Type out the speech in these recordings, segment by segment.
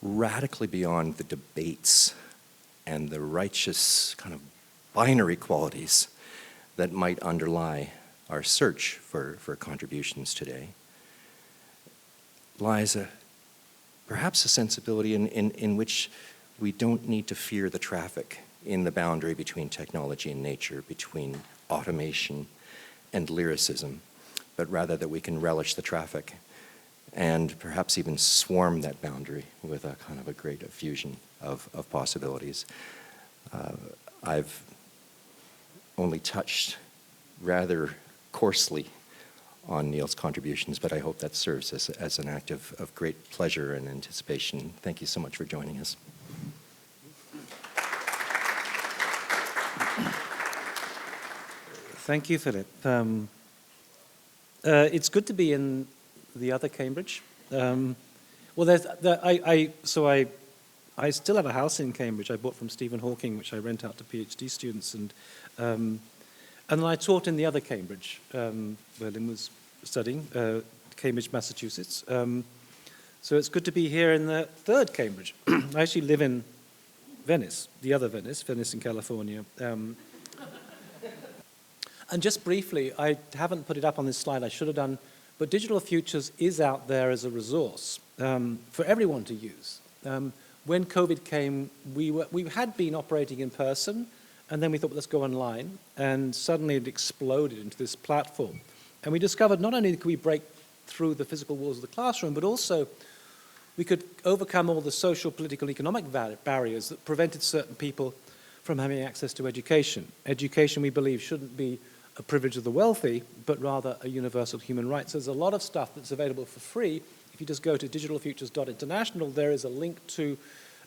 radically beyond the debates and the righteous kind of binary qualities that might underlie our search for contributions today, lies perhaps a sensibility in which we don't need to fear the traffic in the boundary between technology and nature, between automation and lyricism, but rather that we can relish the traffic and perhaps even swarm that boundary with a kind of a great fusion of possibilities. I've only touched rather coarsely on Neil's contributions, but I hope that serves as an act of great pleasure and anticipation. Thank you so much for joining us. Thank you, Philip. It's good to be in the other Cambridge. I still have a house in Cambridge I bought from Stephen Hawking, which I rent out to PhD students, and then I taught in the other Cambridge, where Lynn was studying, Cambridge, Massachusetts. So it's good to be here in the third Cambridge. I actually live in Venice, the other Venice in California. And just briefly, I haven't put it up on this slide, I should have done, but Digital Futures is out there as a resource for everyone to use. When COVID came, we had been operating in person, and then we thought, well, let's go online, and suddenly it exploded into this platform. And we discovered not only could we break through the physical walls of the classroom, but also we could overcome all the social, political, economic barriers that prevented certain people from having access to education. Education, we believe, shouldn't be a privilege of the wealthy, but rather a universal human right. So there's a lot of stuff that's available for free. If you just go to digitalfutures.international, there is a link to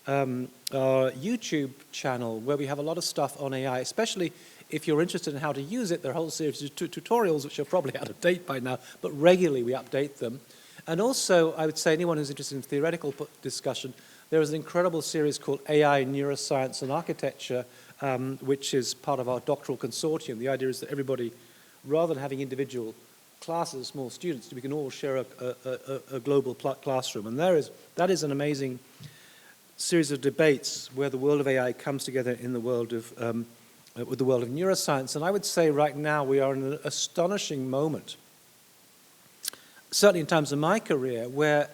our YouTube channel where we have a lot of stuff on AI, especially if you're interested in how to use it. There are a whole series of tutorials which are probably out of date by now, but regularly we update them. And also, I would say anyone who's interested in theoretical discussion, there is an incredible series called AI, Neuroscience and Architecture, which is part of our doctoral consortium. The idea is that everybody, rather than having individual classes of small students, we can all share a global classroom. And that is an amazing series of debates where the world of AI comes together in the world of, with the world of neuroscience. And I would say right now we are in an astonishing moment, certainly in terms of my career, where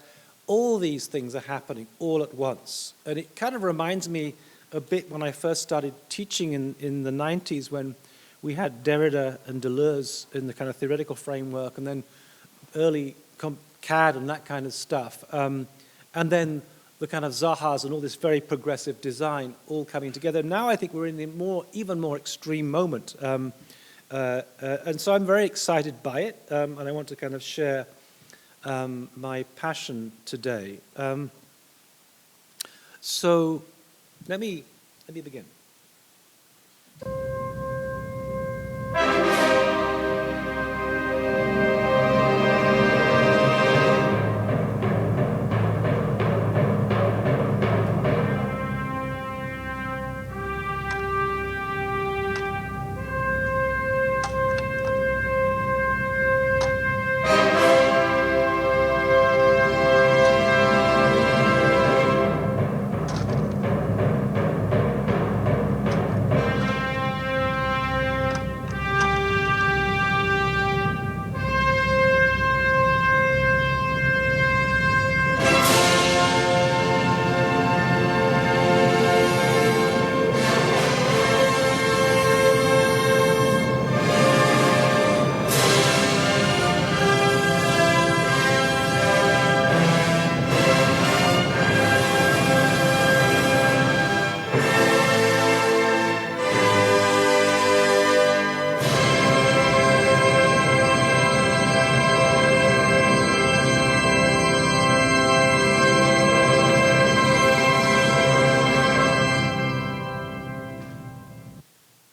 all these things are happening all at once. And it kind of reminds me a bit when I first started teaching in the 90s, when we had Derrida and Deleuze in the kind of theoretical framework, and then early CAD and that kind of stuff. And then the kind of Zahas and all this very progressive design all coming together. Now I think we're in the even more extreme moment. And so I'm very excited by it, and I want to kind of share my passion today. So let me begin.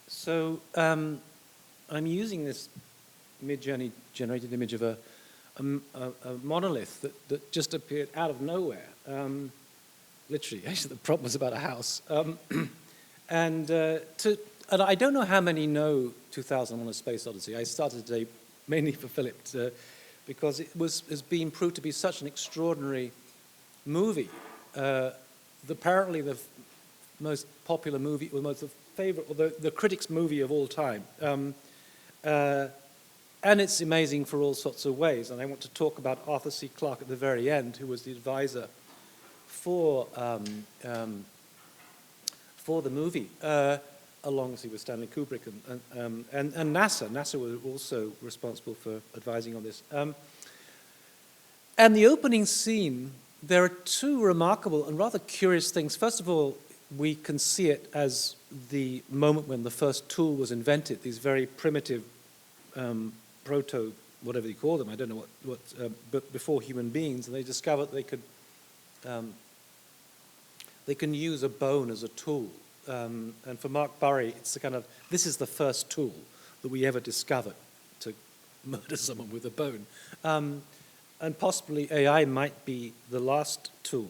So I'm using this Midjourney generated image of a monolith that just appeared out of nowhere. Literally, actually the problem was about a house. And I don't know how many know 2001: A Space Odyssey. I started today mainly for Philip because it has been proved to be such an extraordinary movie. apparently the most popular movie, or most favorite, or the critics' movie of all time. And it's amazing for all sorts of ways. And I want to talk about Arthur C. Clarke at the very end, who was the advisor for the movie, alongside with Stanley Kubrick and NASA. NASA were also responsible for advising on this. And the opening scene, there are two remarkable and rather curious things. First of all, we can see it as the moment when the first tool was invented, these very primitive proto, whatever you call them, I don't know but before human beings, and they discovered they can use a bone as a tool. And for Mark Burry, it's the kind of, this is the first tool that we ever discovered to murder someone with a bone. And possibly AI might be the last tool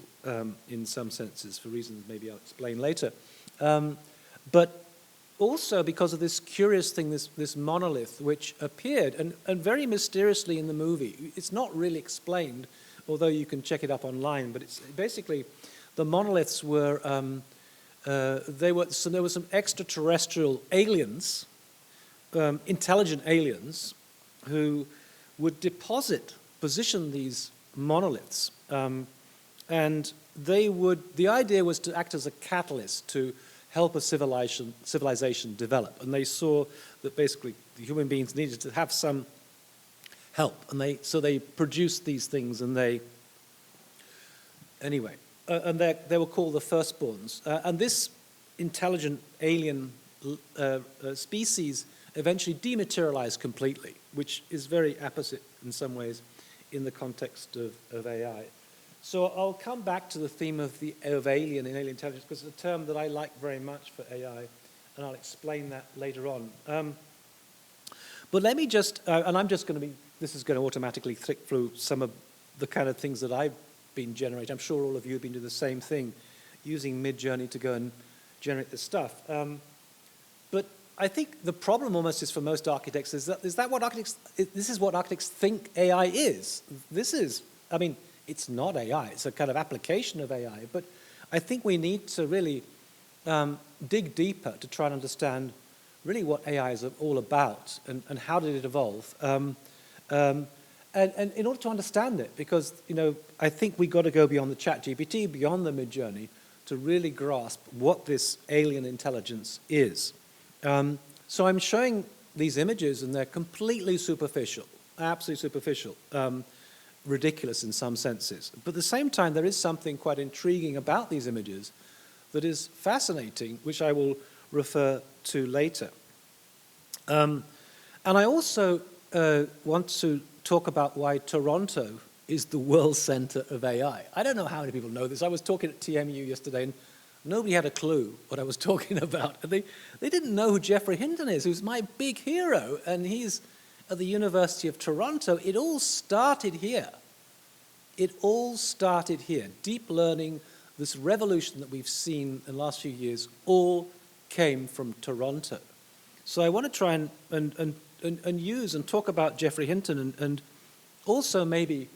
in some senses, for reasons maybe I'll explain later. But also because of this curious thing, this monolith, which appeared, and very mysteriously in the movie. It's not really explained, although you can check it up online, but it's basically, the monoliths were, so there were some extraterrestrial aliens, intelligent aliens, who would position these monoliths, and the idea was to act as a catalyst to help a civilization develop. And they saw that basically the human beings needed to have some help, and so they produced these things, and they were called the firstborns. And this intelligent alien species eventually dematerialized completely, which is very apposite in some ways in the context of AI. So I'll come back to the theme of alien and alien intelligence, because it's a term that I like very much for AI, and I'll explain that later on. But let me just, and I'm just going to be, this is going to automatically click through some of the kind of things that I've been generating. I'm sure all of you have been doing the same thing, using Midjourney to go and generate this stuff. But I think the problem almost is for most architects this is what architects think AI is. This is, I mean, it's not AI, it's a kind of application of AI, but I think we need to really dig deeper to try and understand really what AI is all about and how did it evolve. And in order to understand it, because I think we got to go beyond the ChatGPT, beyond the Midjourney, to really grasp what this alien intelligence is. So I'm showing these images, and they're completely superficial, absolutely superficial, ridiculous in some senses. But at the same time, there is something quite intriguing about these images that is fascinating, which I will refer to later. And I also want to talk about why Toronto is the world center of AI. I don't know how many people know this. I was talking at TMU yesterday, and nobody had a clue what I was talking about. And they didn't know who Geoffrey Hinton is, who's my big hero, and he's at the University of Toronto. It all started here. It all started here. Deep learning, this revolution that we've seen in the last few years, all came from Toronto. So I want to try and use and talk about Geoffrey Hinton and also maybe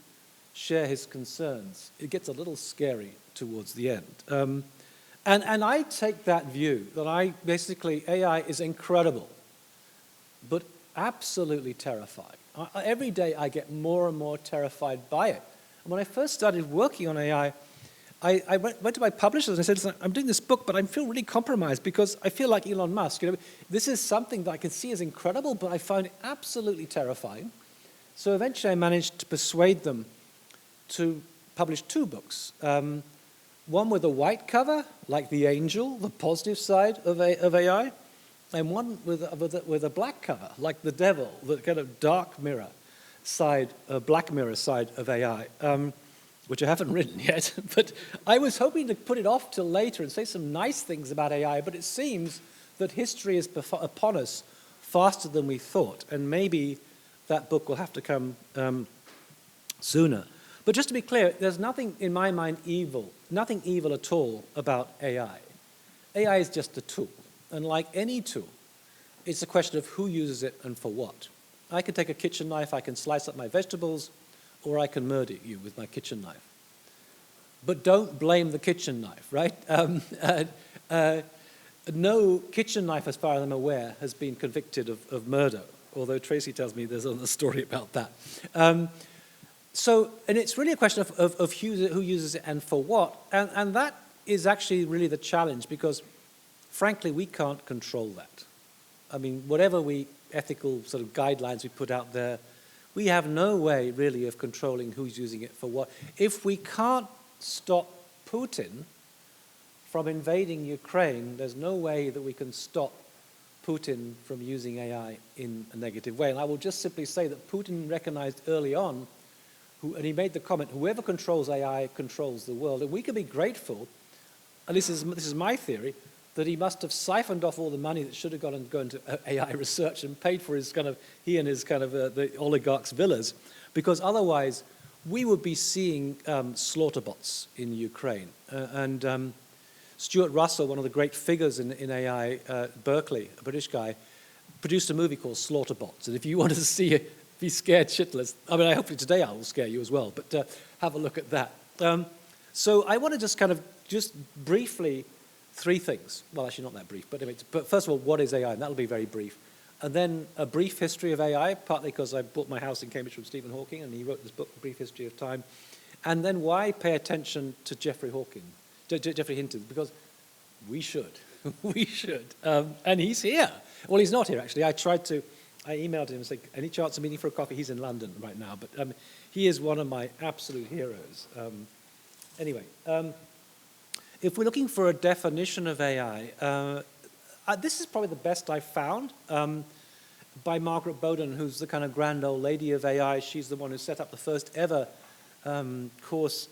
share his concerns. It gets a little scary towards the end. And I take that view that AI is incredible, but absolutely terrifying. Every day I get more and more terrified by it. And when I first started working on AI, I went to my publishers and I said, listen, I'm doing this book, but I feel really compromised because I feel like Elon Musk. This is something that I can see as incredible, but I find it absolutely terrifying. So eventually I managed to persuade them to publish two books. One with a white cover, like the angel, the positive side of AI, and one with a black cover, like the devil, the kind of dark mirror side, black mirror side of AI, which I haven't written yet. But I was hoping to put it off till later and say some nice things about AI, but it seems that history is upon us faster than we thought, and maybe that book will have to come sooner. But just to be clear, there's nothing in my mind evil, nothing evil at all about AI. AI is just a tool, and like any tool, it's a question of who uses it and for what. I can take a kitchen knife, I can slice up my vegetables, or I can murder you with my kitchen knife. but don't blame the kitchen knife, right? No kitchen knife, as far as I'm aware, has been convicted of murder, although Tracy tells me there's another story about that. And it's really a question of who uses it and for what, and that is actually really the challenge, because frankly, we can't control that. I mean, whatever ethical sort of guidelines we put out there, we have no way really of controlling who's using it for what. If we can't stop Putin from invading Ukraine, there's no way that we can stop Putin from using AI in a negative way. And I will just simply say that Putin recognized early on, and he made the comment, whoever controls AI controls the world. And we can be grateful, and this is my theory, that he must have siphoned off all the money that should have gone into AI research and paid for he and his the oligarchs' villas, because otherwise we would be seeing slaughter bots in Ukraine. Stuart Russell, one of the great figures in AI, Berkeley, a British guy, produced a movie called Slaughter Bots. And if you want to see it, be scared shitless. I mean, hopefully today I will scare you as well, but have a look at that. So I want to just briefly, three things. Well, actually not that brief, but anyway, but first of all, what is AI? And that'll be very brief. And then a brief history of AI, partly because I bought my house in Cambridge from Stephen Hawking, and he wrote this book, A Brief History of Time. And then why pay attention to Jeffrey Hinton, because we should. We should. And he's here. Well, he's not here, actually. I emailed him and said, any chance of meeting for a coffee? He's in London right now. But he is one of my absolute heroes. Anyway, if we're looking for a definition of AI, this is probably the best I've found by Margaret Bowden, who's the kind of grand old lady of AI. She's the one who set up the first ever course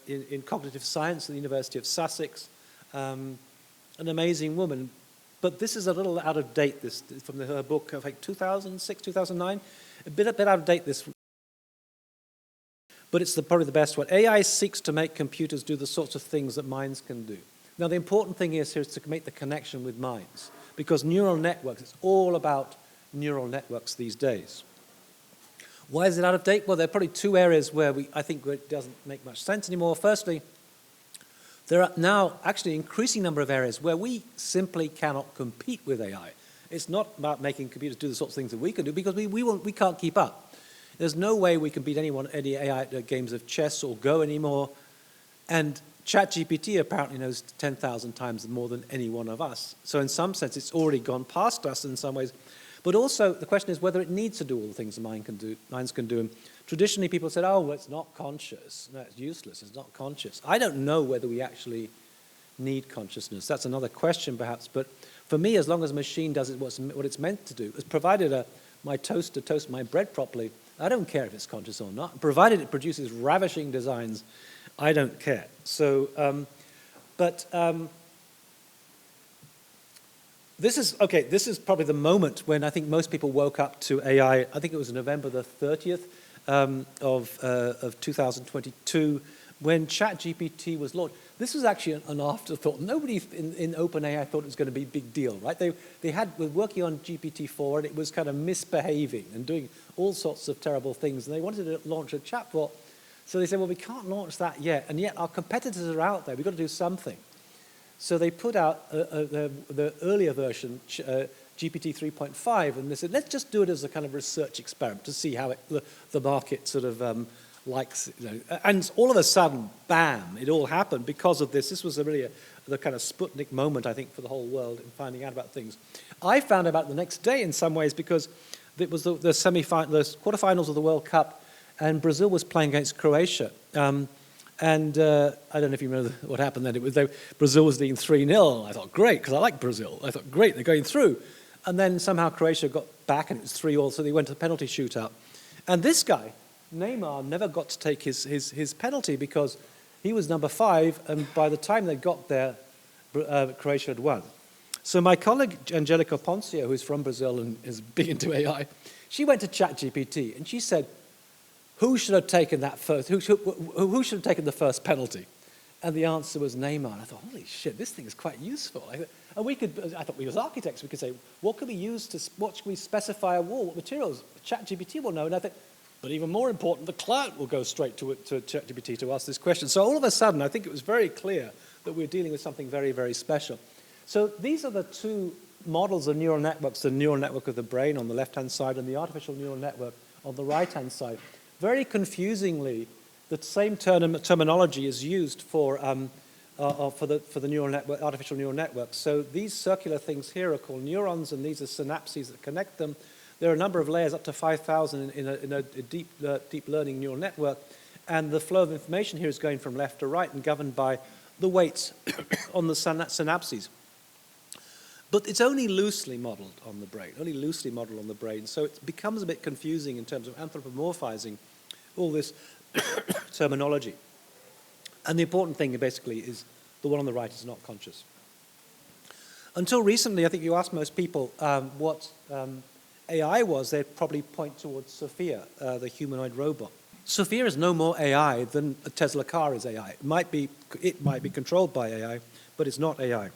in cognitive science at the University of Sussex. An amazing woman. But this is a little out of date, this from her book of 2006, 2009. A bit out of date, this. But it's probably the best one. AI seeks to make computers do the sorts of things that minds can do. Now, the important thing here is to make the connection with minds, because neural networks, it's all about neural networks these days. Why is it out of date? Well, there are probably two areas where I think it doesn't make much sense anymore. Firstly, there are now actually an increasing number of areas where we simply cannot compete with AI. It's not about making computers do the sorts of things that we can do, because we can't keep up. There's no way we can beat any AI at games of chess or Go anymore. And ChatGPT apparently knows 10,000 times more than any one of us. So in some sense, it's already gone past us in some ways. But also, the question is whether it needs to do all the things that minds can do. And traditionally, people said, oh, well, it's not conscious. No, it's useless. It's not conscious. I don't know whether we actually need consciousness. That's another question, perhaps. But for me, as long as a machine does what it's meant to do, provided my toaster toasts my bread properly, I don't care if it's conscious or not. Provided it produces ravishing designs, I don't care. So, this is probably the moment when I think most people woke up to AI. I think it was November the 30th of 2022 when ChatGPT was launched. This was actually an afterthought. Nobody in OpenAI thought it was going to be a big deal, right? They were working on GPT-4 and it was kind of misbehaving and doing all sorts of terrible things. And they wanted to launch a chatbot. So they said, well, we can't launch that yet. And yet our competitors are out there. We've got to do something. So they put out the earlier version, GPT 3.5, and they said, let's just do it as a kind of research experiment to see how the market sort of likes it. You know. And all of a sudden, bam, it all happened because of this. This was really the kind of Sputnik moment, I think, for the whole world in finding out about things. I found out the next day in some ways because it was the quarterfinals of the World Cup, and Brazil was playing against Croatia. And I don't know if you remember what happened then. Brazil was leading 3-0. I thought, great, because I like Brazil. I thought, great, they're going through. And then somehow Croatia got back, and it was 3-3, so they went to the penalty shootout. And this guy, Neymar, never got to take his penalty because he was number 5, and by the time they got there, Croatia had won. So my colleague, Angelica Poncio, who's from Brazil and is big into AI, she went to ChatGPT, and she said, who should have taken that first? Who should have taken the first penalty? And the answer was Neymar. And I thought, holy shit, this thing is quite useful. I thought we as architects, we could say, what could we use what should we specify a wall? What materials? ChatGPT will know. And I thought, But even more important, the client will go straight to ChatGPT to ask this question. So all of a sudden, I think it was very clear that we're dealing with something very, very special. So these are the two models of neural networks, the neural network of the brain on the left-hand side and the artificial neural network on the right-hand side. Very confusingly, the same terminology is used for the neural network, artificial neural networks. So these circular things here are called neurons, and these are synapses that connect them. There are a number of layers, up to 5,000 in a deep learning neural network, and the flow of information here is going from left to right and governed by the weights on the synapses. But it's only loosely modeled on the brain, so it becomes a bit confusing in terms of anthropomorphizing all this terminology. And the important thing basically is the one on the right is not conscious. Until recently, I think you asked most people what AI was, they'd probably point towards Sophia, the humanoid robot. Sophia is no more AI than a Tesla car is AI. It might be controlled by AI, but it's not AI.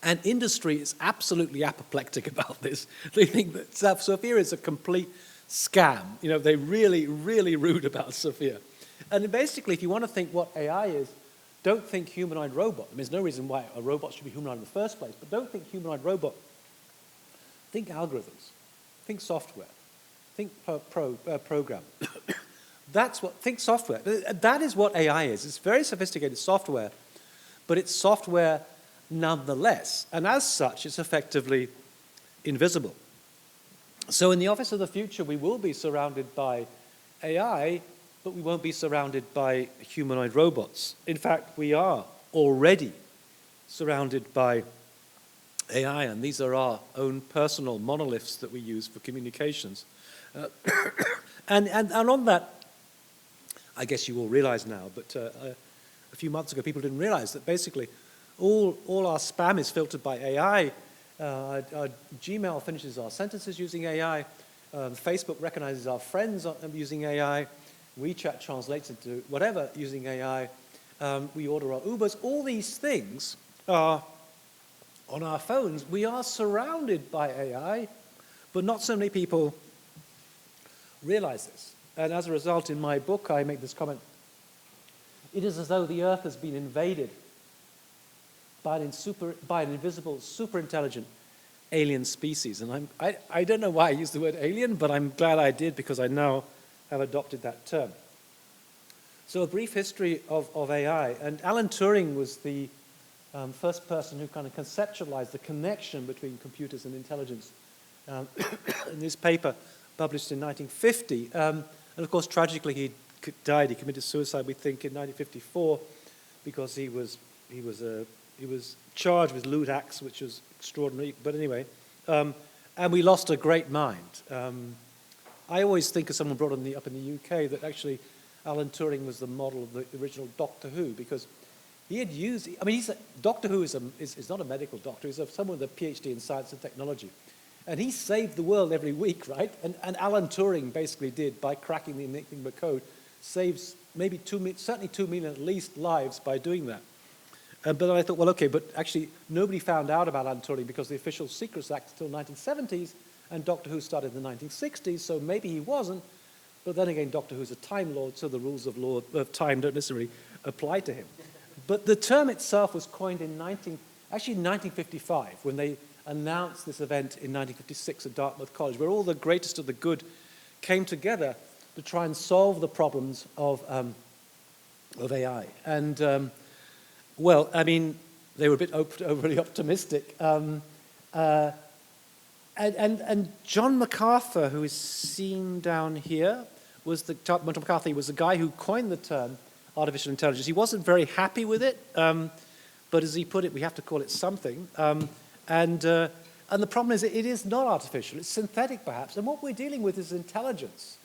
And industry is absolutely apoplectic about this. They think that Sophia is a complete scam. You know, they're really, really rude about Sophia. And basically, if you want to think what AI is, don't think humanoid robot. I mean, there's no reason why a robot should be humanoid in the first place, but don't think humanoid robot. Think algorithms. Think software. Think program. Think software. That is what AI is. It's very sophisticated software, but it's software nonetheless. And as such, it's effectively invisible. So in the office of the future, we will be surrounded by AI, but we won't be surrounded by humanoid robots. In fact, we are already surrounded by AI, and these are our own personal monoliths that we use for communications. And on that, I guess you all realize now, but a few months ago, people didn't realize that basically all our spam is filtered by AI. Our Gmail finishes our sentences using AI. Facebook recognizes our friends using AI. WeChat translates into whatever using AI. We order our Ubers. All these things are on our phones. We are surrounded by AI, but not so many people realize this. And as a result, in my book, I make this comment. It is as though the Earth has been invaded by an invisible, super intelligent alien species. And I don't know why I used the word alien, but I'm glad I did because I now have adopted that term. So a brief history of AI. And Alan Turing was the first person who kind of conceptualized the connection between computers and intelligence in this paper published in 1950. And of course, tragically, he died. He committed suicide, we think, in 1954 because he was charged with lewd acts, which was extraordinary. But anyway, and we lost a great mind. I always think of someone brought up in the UK that actually Alan Turing was the model of the original Doctor Who because he had used, I mean, Doctor Who is not a medical doctor, he's someone with a PhD in science and technology. And he saved the world every week, right? And Alan Turing basically did, by cracking the Enigma code, saves maybe certainly 2 million at least lives by doing that. But I thought, well, okay, but actually nobody found out about Alan Turing because the Official Secrets Act until the 1970s, and Doctor Who started in the 1960s, so maybe he wasn't. But then again, Doctor Who's a Time Lord, so the rules of time don't necessarily apply to him. But the term itself was coined in 1955, when they announced this event in 1956 at Dartmouth College, where all the greatest of the good came together to try and solve the problems of AI. And well, I mean, they were a bit overly optimistic. And John MacArthur, who is seen down here, John McCarthy was the guy who coined the term artificial intelligence. He wasn't very happy with it, but as he put it, we have to call it something. And the problem is it is not artificial, it's synthetic perhaps, and what we're dealing with is intelligence.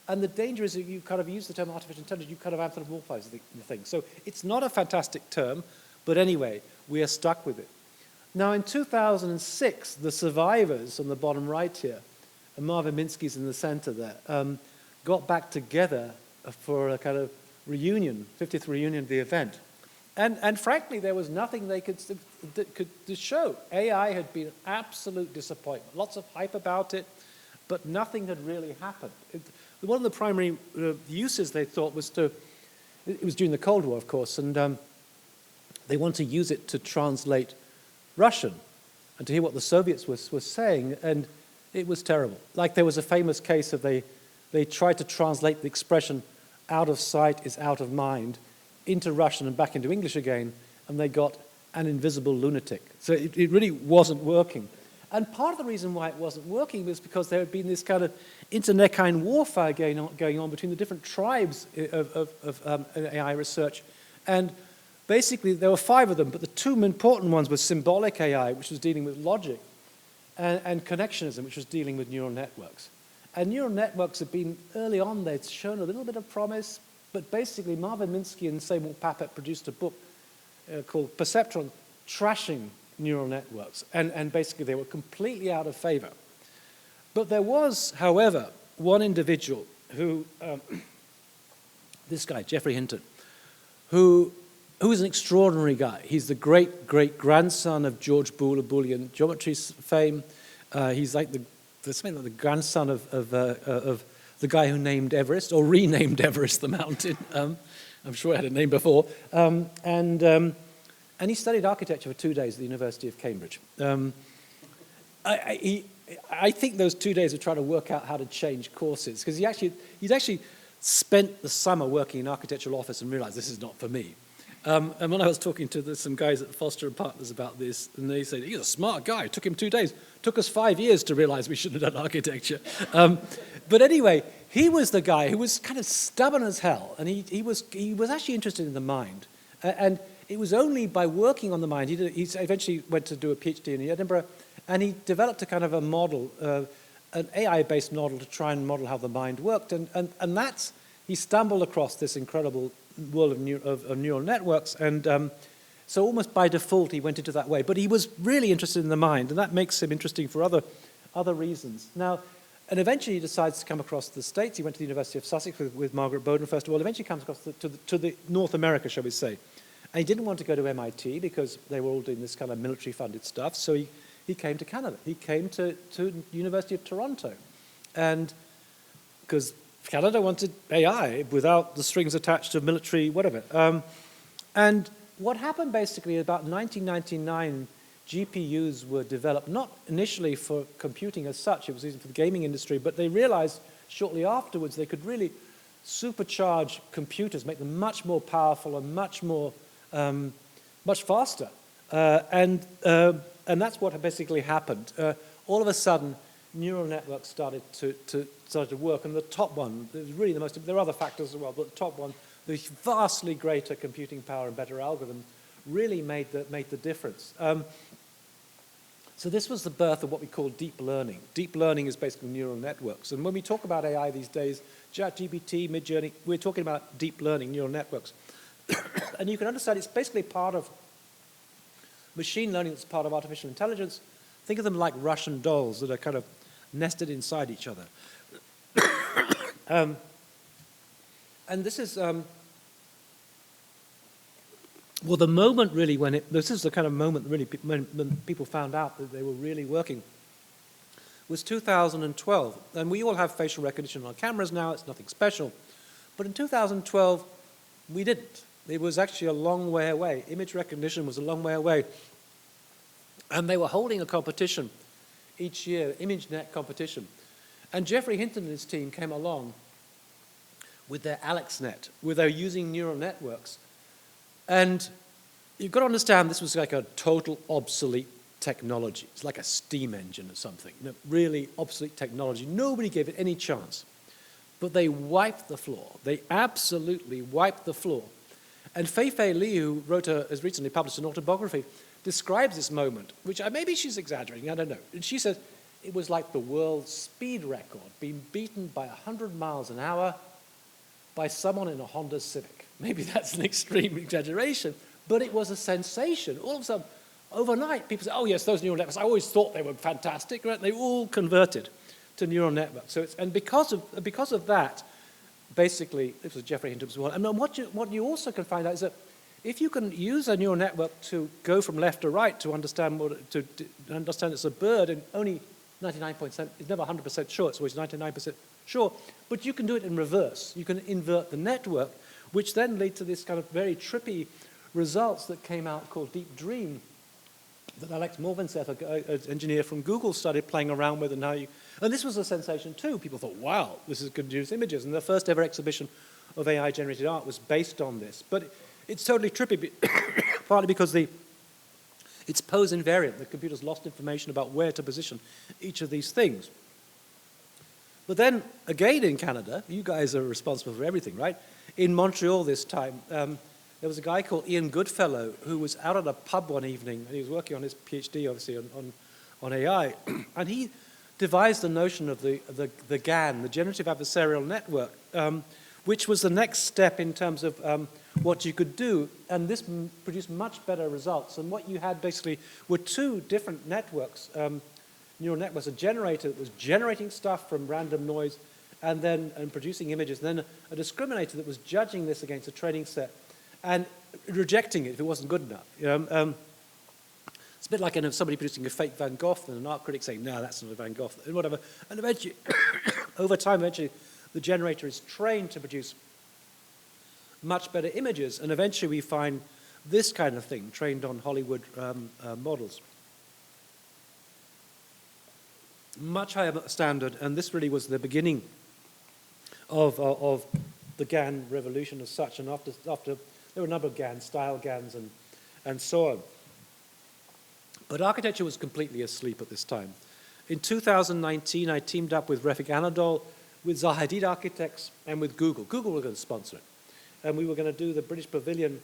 And the danger is that you kind of use the term artificial intelligence, you kind of anthropomorphize the thing. So it's not a fantastic term, but anyway, we are stuck with it. Now in 2006, the survivors on the bottom right here, and Marvin Minsky's in the center there, got back together for a kind of reunion, 50th reunion of the event. And frankly, there was nothing they could show. AI had been an absolute disappointment. Lots of hype about it, but nothing had really happened. There one of the primary uses they thought was it was during the Cold War, of course, and they wanted to use it to translate Russian and to hear what the Soviets were saying, and it was terrible. Like there was a famous case of they tried to translate the expression "out of sight is out of mind" into Russian and back into English again, and they got "an invisible lunatic." So it really wasn't working. And part of the reason why it wasn't working was because there had been this kind of internecine warfare going on between the different tribes of AI research. And basically, there were 5 of them, but the 2 important ones were symbolic AI, which was dealing with logic, and connectionism, which was dealing with neural networks. And neural networks have been, early on, they'd shown a little bit of promise, but basically Marvin Minsky and Seymour Papert produced a book called Perceptron, trashing neural networks, and basically they were completely out of favor. But there was, however, one individual who, this guy, Geoffrey Hinton, who is an extraordinary guy. He's the great-great-grandson of George Boole of Boolean geometry fame. He's like something like the grandson of the guy who named Everest, or renamed Everest, the mountain. I'm sure it had a name before. And he studied architecture for 2 days at the University of Cambridge. I think those 2 days of trying to work out how to change courses, because he'd actually spent the summer working in an architectural office and realized this is not for me. And when I was talking to some guys at Foster & Partners about this, and they said, he's a smart guy, it took him 2 days. Took us 5 years to realize we shouldn't have done architecture. But anyway, he was the guy who was kind of stubborn as hell, and he was actually interested in the mind. And it was only by working on the mind, he eventually went to do a PhD in Edinburgh, and he developed a kind of a model, an AI-based model to try and model how the mind worked. And that's, he stumbled across this incredible world of neural networks, and so almost by default he went into that way. But he was really interested in the mind, and that makes him interesting for other reasons. Now, and eventually he decides to come across the States. He went to the University of Sussex with Margaret Bowden, first of all. Eventually comes across to the North America, shall we say. And he didn't want to go to MIT because they were all doing this kind of military-funded stuff, so he came to Canada. He came to University of Toronto, and because Canada wanted AI without the strings attached to military whatever. And what happened basically about 1999, GPUs were developed, not initially for computing as such, it was even for the gaming industry, but they realized shortly afterwards they could really supercharge computers, make them much more powerful and much faster. And that's what basically happened. All of a sudden, neural networks started to work, and the top one, really the most, there are other factors as well, but the top one, the vastly greater computing power and better algorithms really made the difference. So this was the birth of what we call deep learning. Deep learning is basically neural networks. And when we talk about AI these days, ChatGPT, Midjourney, we're talking about deep learning neural networks. And you can understand it's basically part of machine learning that's part of artificial intelligence. Think of them like Russian dolls that are kind of nested inside each other. And this is, well, the moment really this is the kind of moment really when people found out that they were really working, was 2012. And we all have facial recognition on our cameras now, it's nothing special. But in 2012, we didn't. It was actually a long way away. Image recognition was a long way away. And they were holding a competition each year, ImageNet competition. And Geoffrey Hinton and his team came along with their AlexNet, where they were using neural networks. And you've got to understand this was like a total obsolete technology. It's like a steam engine or something, really obsolete technology. Nobody gave it any chance. But they wiped the floor. They absolutely wiped the floor. And Fei-Fei Li, who has recently published an autobiography, describes this moment, which maybe she's exaggerating, I don't know. And she says it was like the world's speed record being beaten by 100 miles an hour by someone in a Honda Civic. Maybe that's an extreme exaggeration, but it was a sensation. All of a sudden, overnight, people say, oh yes, those neural networks, I always thought they were fantastic, right? They all converted to neural networks. So and because of that, basically, this was Geoffrey Hinton as well. And then what you also can find out is that if you can use a neural network to go from left to right to understand understand it's a bird in only 99%, it's never 100% sure, it's always 99% sure, but you can do it in reverse. You can invert the network, which then lead to this kind of very trippy results that came out called Deep Dream, that Alex Morvenset, an engineer from Google, started playing around with, and this was a sensation too. People thought, wow, this is going to produce images, and the first ever exhibition of AI-generated art was based on this. But it's totally trippy, partly because it's pose invariant. The computer's lost information about where to position each of these things. But then, again in Canada, you guys are responsible for everything, right? In Montreal this time, there was a guy called Ian Goodfellow who was out at a pub one evening, and he was working on his PhD, obviously, on AI, and he devised the notion of the GAN, the Generative Adversarial Network, which was the next step in terms of what you could do, and this produced much better results. And what you had basically were two different networks, neural networks, a generator that was generating stuff from random noise and producing images, and then a discriminator that was judging this against a training set and rejecting it if it wasn't good enough. It's a bit like somebody producing a fake Van Gogh and an art critic saying, no, that's not a Van Gogh, and whatever. And eventually, over time, the generator is trained to produce much better images, and eventually we find this kind of thing trained on Hollywood models. Much higher standard, and this really was the beginning of the GAN revolution as such, and after there were a number of GANs, style GANs, and so on. But architecture was completely asleep at this time. In 2019, I teamed up with Refik Anadol, with Zaha Hadid Architects, and with Google. Google were going to sponsor it. And we were going to do the British Pavilion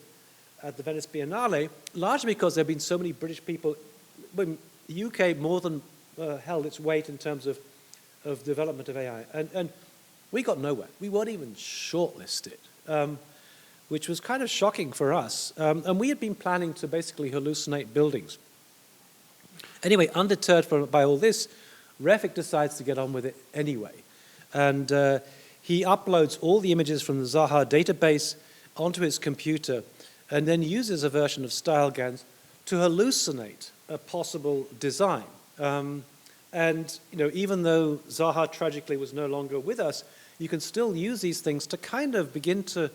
at the Venice Biennale, largely because there have been so many British people. The UK more than held its weight in terms of development of AI. And we got nowhere. We weren't even shortlisted, which was kind of shocking for us. And we had been planning to basically hallucinate buildings. Anyway, undeterred by all this, Refik decides to get on with it anyway. And he uploads all the images from the Zaha database onto his computer and then uses a version of StyleGANs to hallucinate a possible design. And even though Zaha tragically was no longer with us, you can still use these things to kind of begin to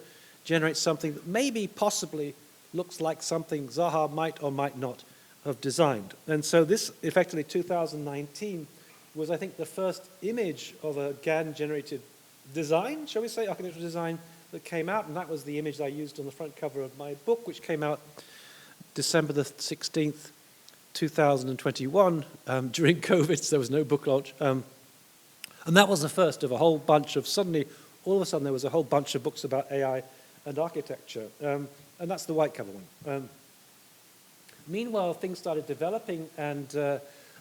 generate something that maybe possibly looks like something Zaha might or might not have designed. And so this, effectively, 2019, was, I think, the first image of a GAN-generated design, shall we say, architectural design, that came out, and that was the image that I used on the front cover of my book, which came out December the 16th, 2021, during COVID, so there was no book launch. And that was the first of a whole bunch of, all of a sudden, there was a whole bunch of books about AI and architecture. And that's the white cover one. Meanwhile, things started developing, and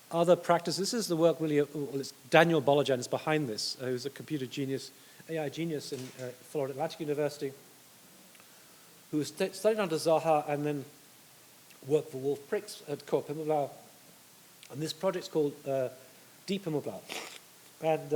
other practices. This is the work really it's Daniel Bolojan is behind this, who's a computer genius, AI genius in Florida Atlantic University, who studied under Zaha and then worked for Wolf Prix at Corp Himmelblau. And this project's called Deep Himmelblau. And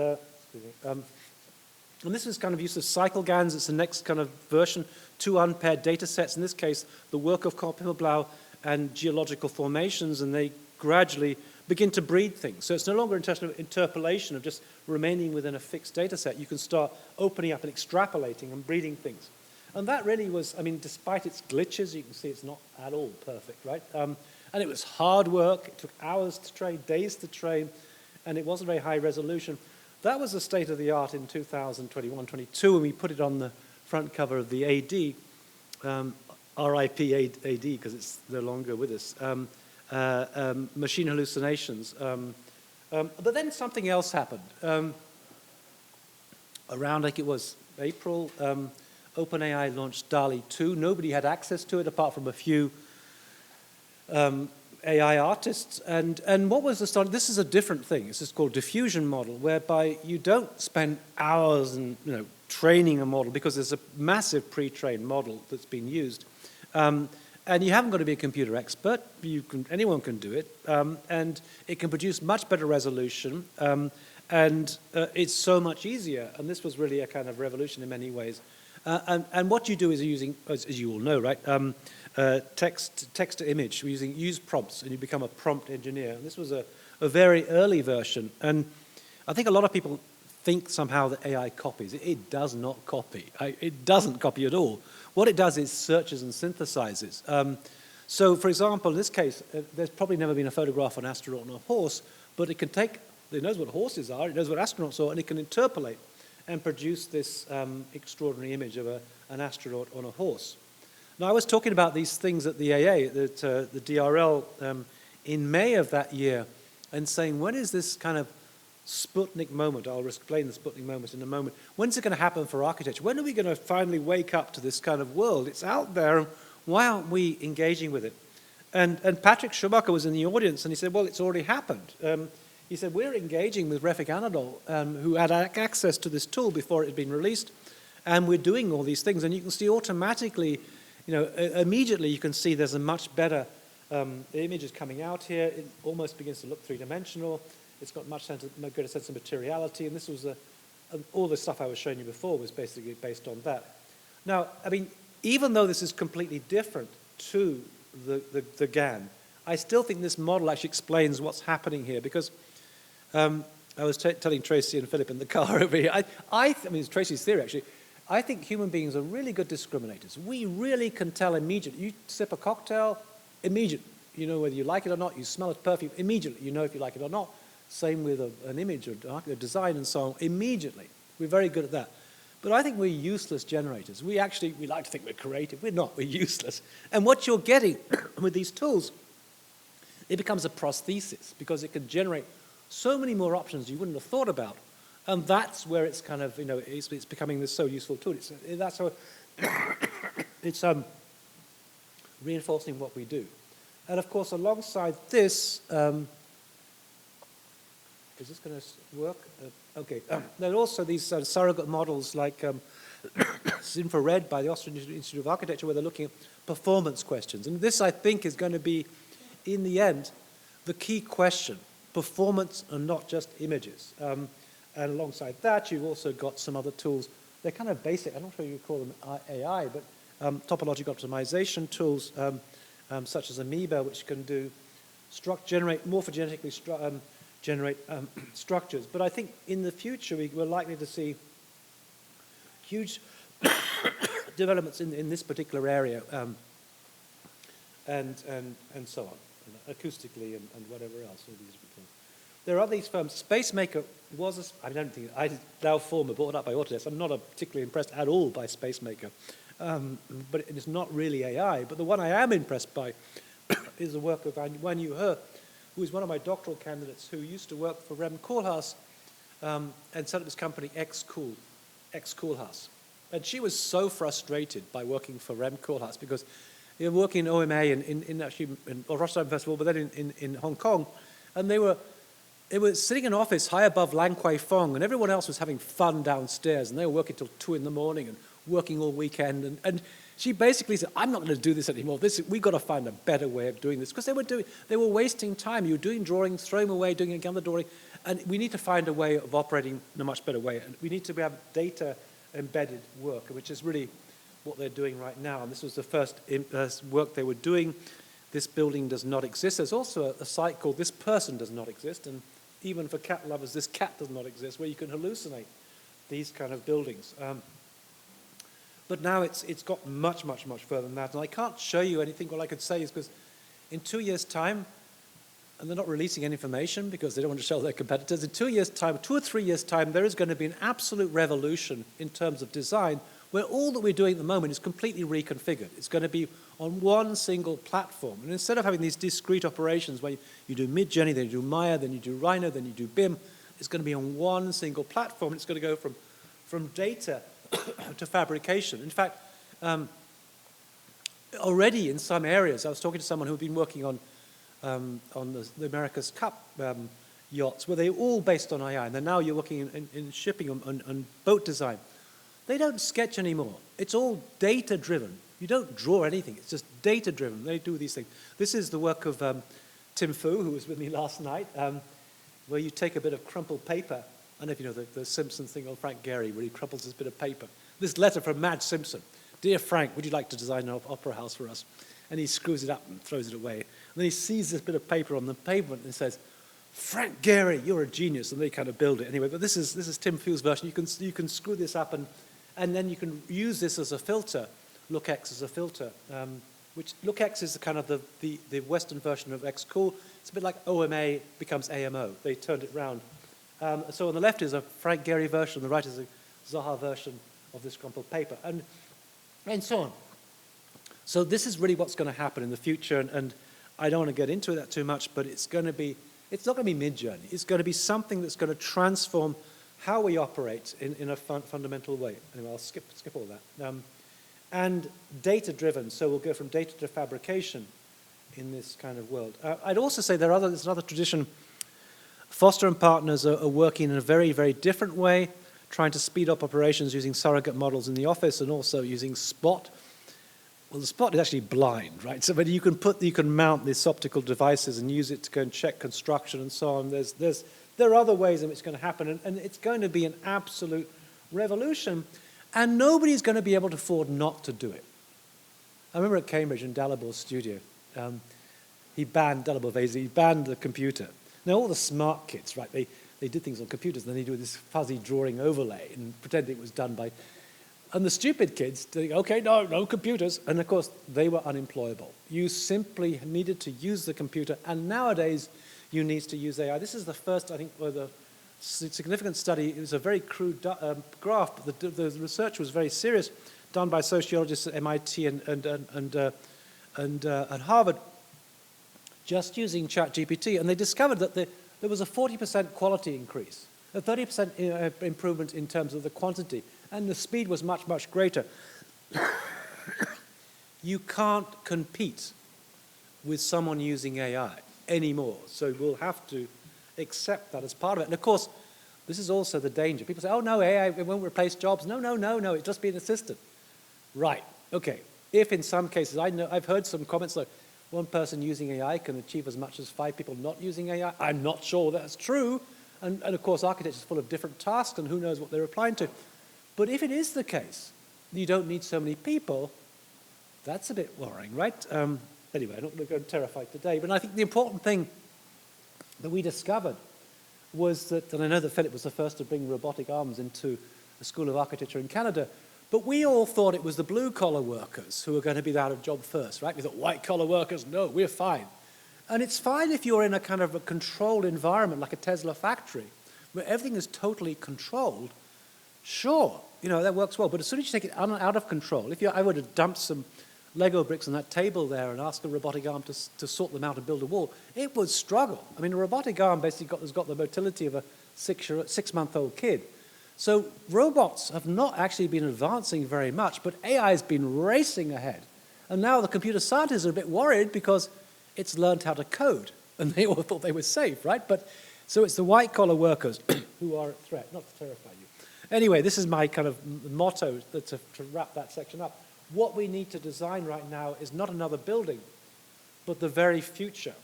this is kind of use of cycle GANs. It's the next kind of version, two unpaired data sets. In this case, the work of Corp Himmelblau and geological formations, and they gradually begin to breed things. So it's no longer an interpolation of just remaining within a fixed data set. You can start opening up and extrapolating and breeding things. And that really was, I mean, despite its glitches, you can see it's not at all perfect, right? And it was hard work. It took hours to train, days to train, and it wasn't very high resolution. That was the state of the art in 2021-22, and we put it on the front cover of the AD, RIP AD, because it's no longer with us. Machine hallucinations. But then something else happened. Around, like it was April, OpenAI launched DALL-E 2. Nobody had access to it apart from a few AI artists. And what was the start? This is a different thing. This is called diffusion model, whereby you don't spend hours and training a model because there's a massive pre-trained model that's been used. And you haven't got to be a computer expert. Anyone can do it. And it can produce much better resolution. And it's so much easier. And this was really a kind of revolution in many ways. And what you do is using, as you all know, right, text to image. We're using use prompts, and you become a prompt engineer. And this was a a very early version. And I think a lot of people think somehow that AI copies. It does not copy. It doesn't copy at all. What it does is searches and synthesizes. So, for example, in this case, there's probably never been a photograph of an astronaut on a horse, but it can take, it knows what horses are, it knows what astronauts are, and it can interpolate and produce this extraordinary image of an astronaut on a horse. Now, I was talking about these things at the AA, the DRL, in May of that year, and saying, when is this kind of Sputnik moment? I'll explain the Sputnik moment in a moment. When's it going to happen for architecture? When are we going to finally wake up to this kind of world? It's out there, and why aren't we engaging with it? And Patrick Schumacher was in the audience, and he said, well, it's already happened. He said, we're engaging with Refik Anadol, who had access to this tool before it had been released, and we're doing all these things. And you can see automatically, immediately you can see there's a much better, the image is coming out here. It almost begins to look three-dimensional. It's got much greater sense of materiality. And this was all the stuff I was showing you before was basically based on that. Now, I mean, even though this is completely different to the GAN, I still think this model actually explains what's happening here, because I was telling Tracy and Philip in the car over here, I mean, it's Tracy's theory actually, I think human beings are really good discriminators. We really can tell immediately. You sip a cocktail, immediately. You know whether you like it or not. You smell its perfume, immediately. You know if you like it or not. Same with an image or a design and so on, immediately. We're very good at that. But I think we're useless generators. We like to think we're creative. We're not, we're useless. And what you're getting with these tools, it becomes a prosthesis, because it can generate so many more options you wouldn't have thought about. And that's where it's kind of, it's becoming this so useful tool. That's how it's reinforcing what we do. And of course, alongside this, is this going to work? Okay. There are also these surrogate models like infrared by the Austrian Institute of Architecture, where they're looking at performance questions. And this, I think, is going to be, in the end, the key question: performance and not just images. And alongside that, you've also got some other tools. They're kind of basic. I'm not sure you would call them AI, but topological optimization tools such as Amoeba, which can do generate morphogenetically generate structures. But I think in the future, we're likely to see huge developments in this particular area, and so on, acoustically and whatever else. All these different things. There are these firms. SpaceMaker was, I don't think, now former brought up by Autodesk. I'm not particularly impressed at all by SpaceMaker, but it is not really AI. But the one I am impressed by is the work of Wan Yu He, who is one of my doctoral candidates, who used to work for Rem Koolhaas and set up this company Koolhaas. And she was so frustrated by working for Rem Koolhaas, because they were working in OMA in Rotterdam Festival, but then in Hong Kong, and they were sitting in an office high above Lan Kwai Fong, and everyone else was having fun downstairs, and they were working till 2 in the morning and working all weekend. And she basically said, I'm not going to do this anymore. We've got to find a better way of doing this, because they were wasting time. You were doing drawings, throwing them away, doing another drawing, and we need to find a way of operating in a much better way. And we need to have data-embedded work, which is really what they're doing right now. And this was the first work they were doing. This building does not exist. There's also a site called This Person Does Not Exist, and even for cat lovers, This Cat Does Not Exist, where you can hallucinate these kind of buildings. But now it's got much, much, much further than that. And I can't show you anything. All I could say is, because in 2 years' time, and they're not releasing any information because they don't want to show their competitors, in 2 years' time, 2 or 3 years' time, there is going to be an absolute revolution in terms of design, where all that we're doing at the moment is completely reconfigured. It's going to be on one single platform. And instead of having these discrete operations where you do Midjourney, then you do Maya, then you do Rhino, then you do BIM, it's going to be on one single platform. It's going to go from data to fabrication. In fact, already in some areas, I was talking to someone who had been working on the America's Cup yachts, where they're all based on AI, and then now you're working in shipping and boat design. They don't sketch anymore. It's all data-driven. You don't draw anything. It's just data-driven. They do these things. This is the work of Tim Fu, who was with me last night, where you take a bit of crumpled paper. I don't know if you know the Simpsons thing on Frank Gehry, where he crumples this bit of paper. This letter from Madge Simpson. Dear Frank, would you like to design an opera house for us? And he screws it up and throws it away. And then he sees this bit of paper on the pavement and says, Frank Gehry, you're a genius, and they kind of build it anyway. But this is Tim Few's version. You can screw this up, and then you can use this as a filter, LookX as a filter, which LookX is the kind of the Western version of XCool. It's a bit like OMA becomes AMO. They turned it round. So on the left is a Frank Gehry version, on the right is a Zaha version of this crumpled paper, and so on. So this is really what's going to happen in the future, and I don't want to get into that too much, but it's not going to be Midjourney. It's going to be something that's going to transform how we operate in a fundamental way. Anyway, I'll skip all that. And data-driven, so we'll go from data to fabrication in this kind of world. I'd also say there's another tradition. Foster and partners are working in a very, very different way, trying to speed up operations using surrogate models in the office and also using Spot. Well, the Spot is actually blind, right? So, but you can mount these optical devices and use it to go and check construction and so on. There are other ways in which it's going to happen, and it's going to be an absolute revolution, and nobody's going to be able to afford not to do it. I remember at Cambridge in Dalabor's studio, he banned the computer. Now, all the smart kids, right, they did things on computers, and then they do this fuzzy drawing overlay and pretend it was done by... And the stupid kids, think, okay, no computers. And of course, they were unemployable. You simply needed to use the computer, and nowadays, you need to use AI. This is the first, I think, where the significant study. It was a very crude graph, but the research was very serious, done by sociologists at MIT and Harvard, just using ChatGPT, and they discovered that there was a 40% quality increase, a 30% improvement in terms of the quantity, and the speed was much, much greater. You can't compete with someone using AI anymore, so we'll have to accept that as part of it. And of course, this is also the danger. People say, oh no, AI it won't replace jobs. No, it'll just be an assistant. Right, okay. If in some cases, I've heard some comments like, one person using AI can achieve as much as 5 people not using AI. I'm not sure that's true. And of course, architecture is full of different tasks, and who knows what they're applying to. But if it is the case, you don't need so many people, that's a bit worrying, right? Anyway, I'm not going to go terrified today, but I think the important thing that we discovered was that, and I know that Philip was the first to bring robotic arms into the School of Architecture in Canada, but we all thought it was the blue-collar workers who were going to be out of job first, right? We thought white-collar workers, no, we're fine. And it's fine if you're in a kind of a controlled environment like a Tesla factory, where everything is totally controlled. Sure, that works well. But as soon as you take it out of control, if I were to dump some Lego bricks on that table there and ask a robotic arm to sort them out and build a wall, it would struggle. I mean, a robotic arm basically has got the motility of a 6-month-old kid. So robots have not actually been advancing very much, but AI has been racing ahead. And now the computer scientists are a bit worried because it's learned how to code, and they all thought they were safe, right? So it's the white-collar workers who are at threat, not to terrify you. Anyway, this is my kind of motto to wrap that section up. What we need to design right now is not another building, but the very future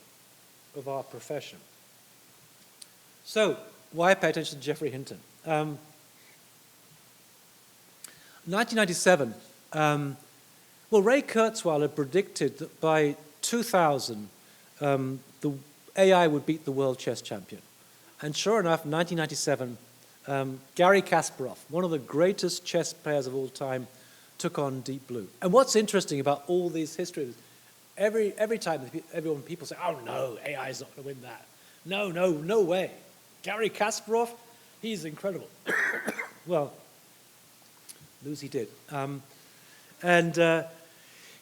of our profession. So, why pay attention to Geoffrey Hinton? 1997, Ray Kurzweil had predicted that by 2000, the AI would beat the world chess champion. And sure enough, 1997, Garry Kasparov, one of the greatest chess players of all time, took on Deep Blue. And what's interesting about all these histories, every time people say, oh no, AI is not going to win that. No way. Garry Kasparov, he's incredible. Well, Lucy did.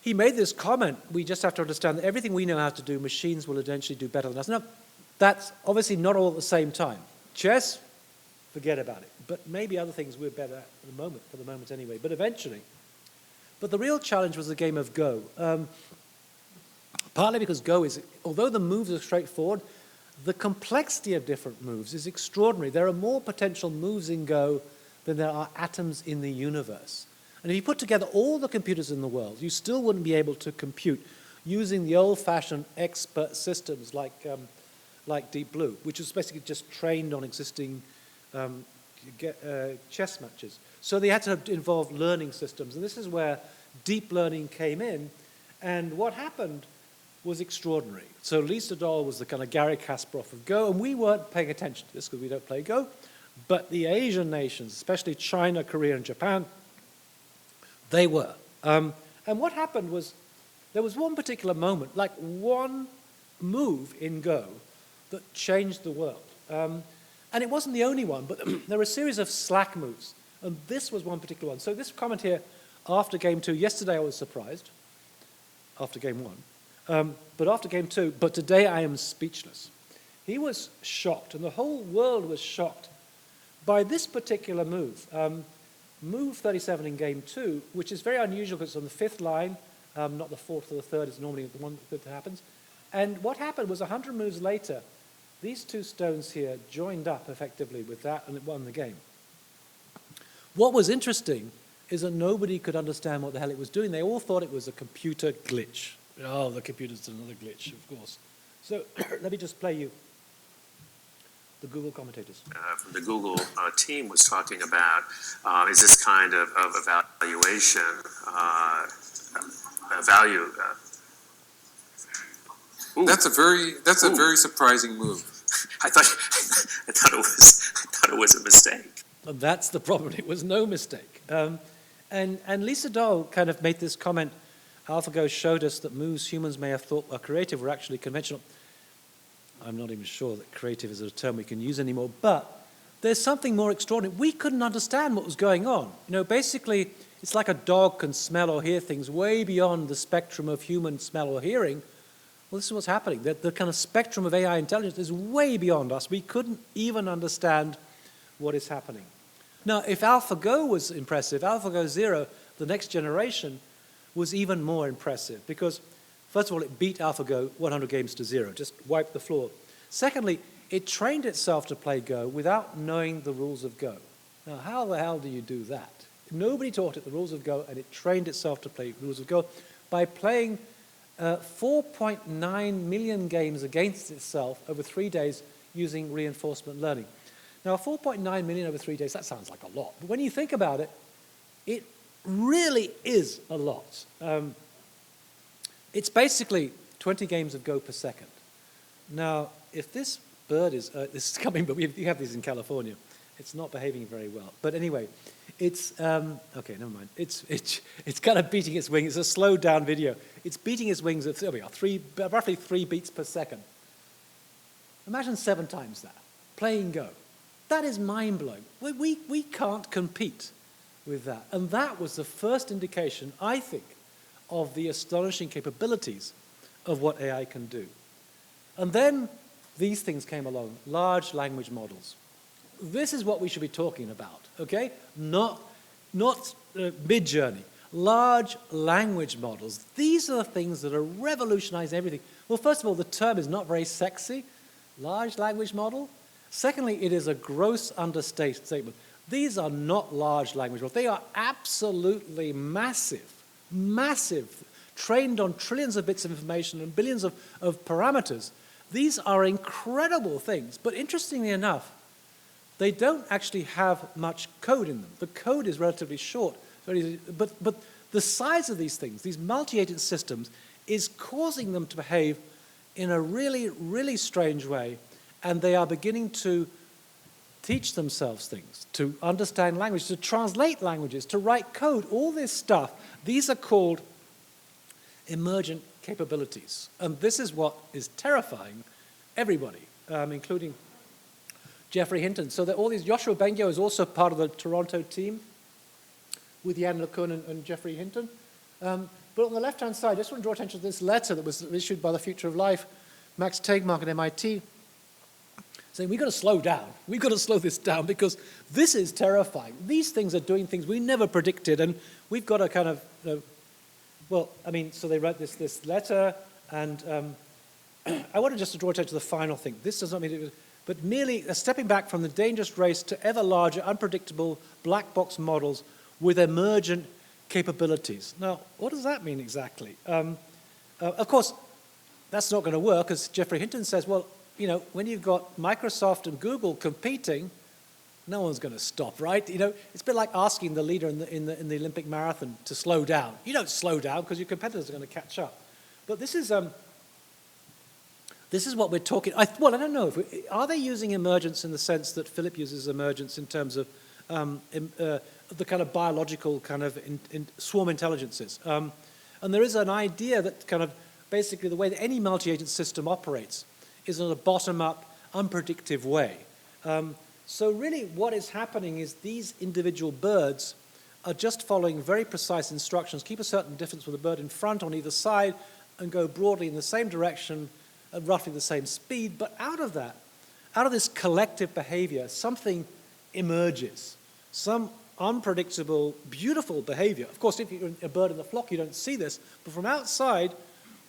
He made this comment, we just have to understand that everything we know how to do, machines will eventually do better than us. Now, that's obviously not all at the same time. Chess, forget about it. But maybe other things we're better at for the moment anyway, but eventually. But the real challenge was the game of Go. Partly because Go is, although the moves are straightforward, the complexity of different moves is extraordinary. There are more potential moves in Go than there are atoms in the universe. And if you put together all the computers in the world, you still wouldn't be able to compute using the old-fashioned expert systems like Deep Blue, which was basically just trained on existing chess matches. So they had to involve learning systems, and this is where deep learning came in. And what happened was extraordinary. So LeachAlien was the kind of Garry Kasparov of Go, and we weren't paying attention to this because we don't play Go, but the Asian nations, especially China, Korea, and Japan, they were. And what happened was, there was one particular moment, like one move in Go that changed the world. And it wasn't the only one, but there were a series of slack moves. And this was one particular one. So this comment here, after game 2, yesterday I was surprised, after game 1, but after game 2, but today I am speechless. He was shocked, and the whole world was shocked by this particular move. Move 37 in game 2, which is very unusual because it's on the 5th line, not the 4th or the 3rd is normally the one that happens. And what happened was 100 moves later, these two stones here joined up effectively with that, and it won the game. What was interesting is that nobody could understand what the hell it was doing. They all thought it was a computer glitch. Oh, the computer's done another glitch, of course. So let me just play you the Google commentators. From the Google team was talking about is this kind of evaluation value. That's a very surprising move. I thought it was a mistake. And that's the problem. It was no mistake. And LeachAlien kind of made this comment. AlphaGo showed us that moves humans may have thought are creative were actually conventional. I'm not even sure that creative is a term we can use anymore, but there's something more extraordinary. We couldn't understand what was going on. You know, basically, it's like a dog can smell or hear things way beyond the spectrum of human smell or hearing. Well, this is what's happening. The kind of spectrum of AI intelligence is way beyond us. We couldn't even understand what is happening. Now, if AlphaGo was impressive, AlphaGo 0, the next generation, was even more impressive because, first of all, it beat AlphaGo 100 games to 0, just wiped the floor. Secondly, it trained itself to play Go without knowing the rules of Go. Now, how the hell do you do that? Nobody taught it the rules of Go, and it trained itself to play rules of Go by playing 4.9 million games against itself over 3 days using reinforcement learning. Now, 4.9 million over 3 days, that sounds like a lot. But when you think about it, it really is a lot. It's basically 20 games of Go per second. Now, if this bird is, this is coming, but you have these in California. It's not behaving very well. But anyway, it's, okay, never mind. It's kind of beating its wings. It's a slowed down video. It's beating its wings at, there we are, roughly 3 beats per second. Imagine 7 times that, playing Go. That is mind-blowing. We can't compete with that. And that was the first indication, I think, of the astonishing capabilities of what AI can do. And then these things came along, large language models. This is what we should be talking about, okay? Not Midjourney. Large language models. These are the things that are revolutionizing everything. Well, first of all, the term is not very sexy. Large language model. Secondly, it is a gross understatement. These are not large language models. They are absolutely massive, trained on trillions of bits of information and billions of parameters. These are incredible things. But interestingly enough, they don't actually have much code in them. The code is relatively short. But the size of these things, these multi-agent systems, is causing them to behave in a really, really strange way. And they are beginning to teach themselves things, to understand language, to translate languages, to write code, all this stuff. These are called emergent capabilities. And this is what is terrifying everybody, including Geoffrey Hinton. So that all these, Joshua Bengio is also part of the Toronto team with Jan LeCun and Geoffrey Hinton. But on the left-hand side, I just want to draw attention to this letter that was issued by the Future of Life, Max Tegmark at MIT, saying we've got to slow down. We've got to slow this down because this is terrifying. These things are doing things we never predicted, and we've got to kind of, well, I mean, so they wrote this letter, and I wanted just to draw attention to the final thing. This does not mean it was, but merely stepping back from the dangerous race to ever larger, unpredictable black box models with emergent capabilities. Now, what does that mean exactly? Of course, that's not going to work, as Geoffrey Hinton says, well, you know, when you've got Microsoft and Google competing, no one's going to stop, right? You know, it's a bit like asking the leader in the Olympic marathon to slow down. You don't slow down because your competitors are going to catch up. But this is this is what we're talking. Well, I don't know. Are they using emergence in the sense that Philip uses emergence in terms of the kind of biological kind of in swarm intelligences? And there is an idea that kind of basically the way that any multi-agent system operates is in a bottom-up, unpredictable way. So really what is happening is these individual birds are just following very precise instructions, keep a certain distance with the bird in front on either side, and go broadly in the same direction at roughly the same speed. But out of that, out of this collective behavior, something emerges, some unpredictable, beautiful behavior. Of course, if you're a bird in the flock, you don't see this, but from outside,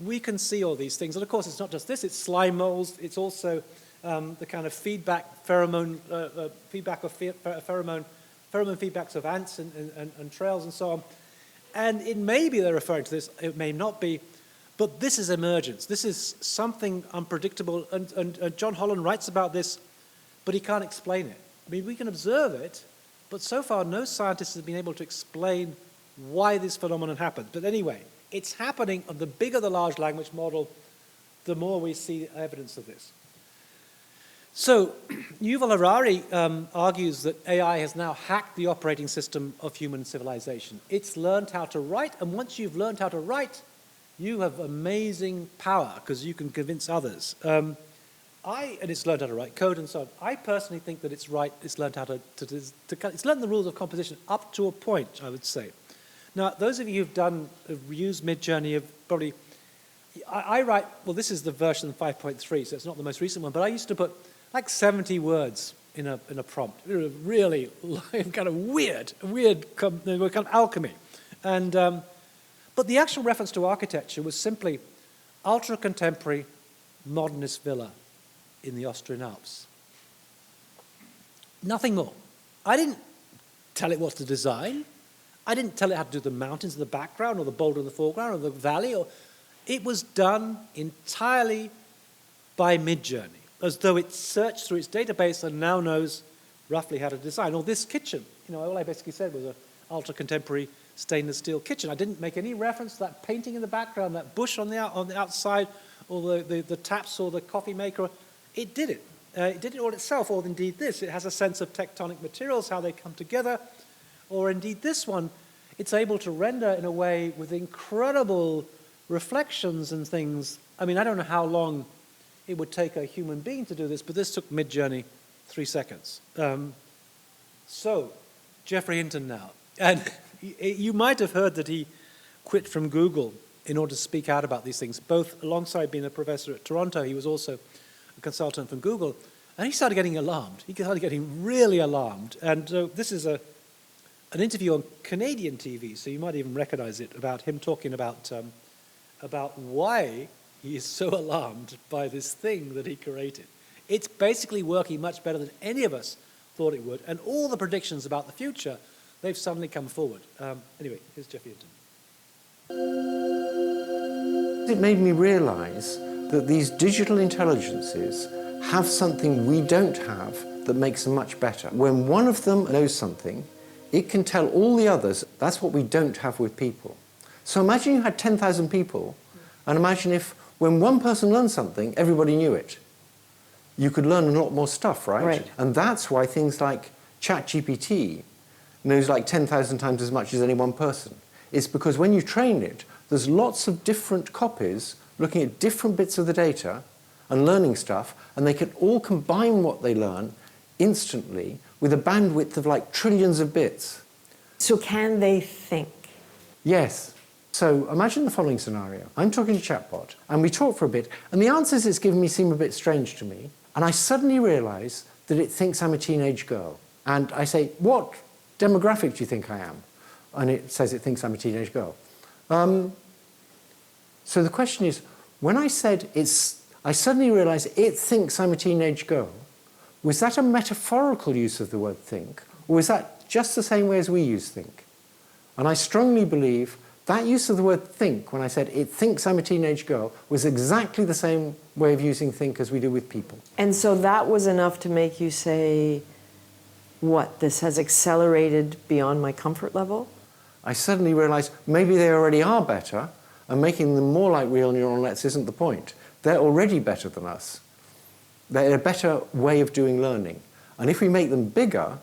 we can see all these things. And of course, it's not just this, it's slime moles, it's also the kind of feedback, pheromone feedbacks of ants and trails and so on. And it may be they're referring to this, it may not be, but this is emergence. This is something unpredictable, and John Holland writes about this, but he can't explain it. I mean, we can observe it, but so far no scientist has been able to explain why this phenomenon happens. But anyway, it's happening, and the bigger the large language model, the more we see evidence of this. So Yuval Harari argues that AI has now hacked the operating system of human civilization. It's learned how to write, and once you've learned how to write, you have amazing power because you can convince others. And it's learned how to write code and so on. I personally think that it's learned how it's learned the rules of composition up to a point, I would say. Now, those of you who've used Midjourney have probably, I write, well, this is the version 5.3, so it's not the most recent one, but I used to put like 70 words in a prompt. It was really kind of weird kind of alchemy. And, but the actual reference to architecture was simply ultra-contemporary modernist villa in the Austrian Alps. Nothing more. I didn't tell it what to design. I didn't tell it how to do the mountains in the background or the boulder in the foreground or the valley. It was done entirely by Midjourney, as though it searched through its database and now knows roughly how to design. Or this kitchen, all I basically said was an ultra-contemporary stainless steel kitchen. I didn't make any reference to that painting in the background, that bush on the outside, or the taps or the coffee maker. It did it. It did it all itself, or indeed this. It has a sense of tectonic materials, how they come together. Or indeed this one, it's able to render in a way with incredible reflections and things. I mean, I don't know how long it would take a human being to do this, but this took Midjourney 3 seconds. So, Geoffrey Hinton now. And you might have heard that he quit from Google in order to speak out about these things. Both alongside being a professor at Toronto, he was also a consultant from Google. And he started getting alarmed. He started getting really alarmed. And this is an interview on Canadian TV, so you might even recognize it, about him talking about why he is so alarmed by this thing that he created. It's basically working much better than any of us thought it would, and all the predictions about the future, they've suddenly come forward. Anyway, here's Geoffrey Hinton. It made me realize that these digital intelligences have something we don't have that makes them much better. When one of them knows something, it can tell all the others. That's what we don't have with people. So imagine you had 10,000 people, and imagine if when one person learned something, everybody knew it. You could learn a lot more stuff, right? Right. And that's why things like ChatGPT knows like 10,000 times as much as any one person. It's because when you train it, there's lots of different copies looking at different bits of the data and learning stuff, and they can all combine what they learn instantly with a bandwidth of like trillions of bits. So can they think? Yes. So imagine the following scenario. I'm talking to chatbot, and we talk for a bit, and the answers it's given me seem a bit strange to me, and I suddenly realize that it thinks I'm a teenage girl. And I say, what demographic do you think I am? And it says it thinks I'm a teenage girl. So the question is, when I said I suddenly realized it thinks I'm a teenage girl, was that a metaphorical use of the word think, or was that just the same way as we use think? And I strongly believe that use of the word think, when I said it thinks I'm a teenage girl, was exactly the same way of using think as we do with people. And so that was enough to make you say, what, this has accelerated beyond my comfort level? I suddenly realized maybe they already are better, and making them more like real neural nets isn't the point. They're already better than us. They're a better way of doing learning. And if we make them bigger,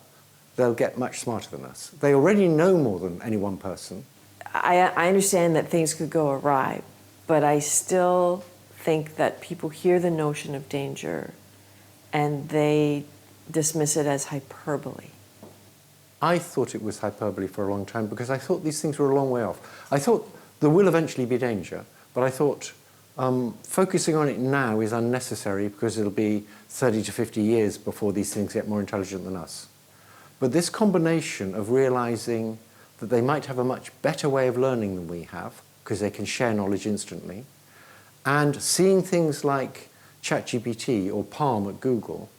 they'll get much smarter than us. They already know more than any one person. I understand that things could go awry, but I still think that people hear the notion of danger and they dismiss it as hyperbole. I thought it was hyperbole for a long time because I thought these things were a long way off. I thought there will eventually be danger, but I thought focusing on it now is unnecessary because it'll be 30 to 50 years before these things get more intelligent than us. But this combination of realizing that they might have a much better way of learning than we have because they can share knowledge instantly, and seeing things like ChatGPT or Palm at Google